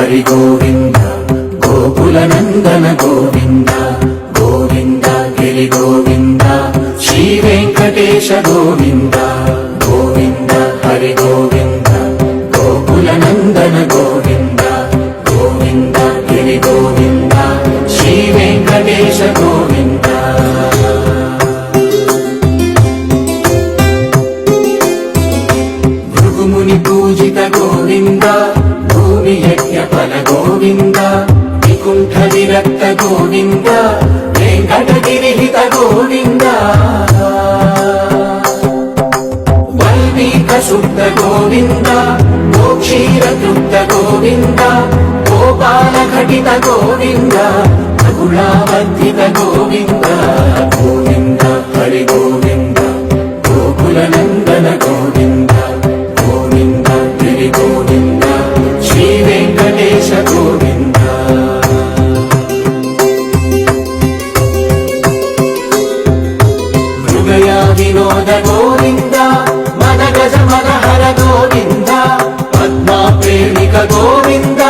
హరి గోవింద గోకుల నందన గోవింద గోవింద గిరి గోవింద శ్రీ వెంకటేశ గోవింద గోవింద హరి గోవింద గోకుల నందన గోవింద గోవింద గిరి గోవింద శ్రీ వెంకటేశ గోవింద భృగుముని పూజిత గోవింద భూమి యజ్ఞ ఫల గోవింద వికుంఠ విరక్త గోవింద వెంకటగిరిహిత గోవింద వల్మీక శుద్ధ గోవింద గోక్షీర తృప్త గోవింద గోపాల ఘటిత గోవింద గుణావర్ధిత గోవింద గోవింద హరి గోవింద గోకుల నందన గోవింద గోవింద గిరి గోవింద శ్రీ వెంకటేశ గోవింద మృగయ వినోద గోవింద మద గజ మద హర గోవింద పద్మా ప్రేమిక గోవింద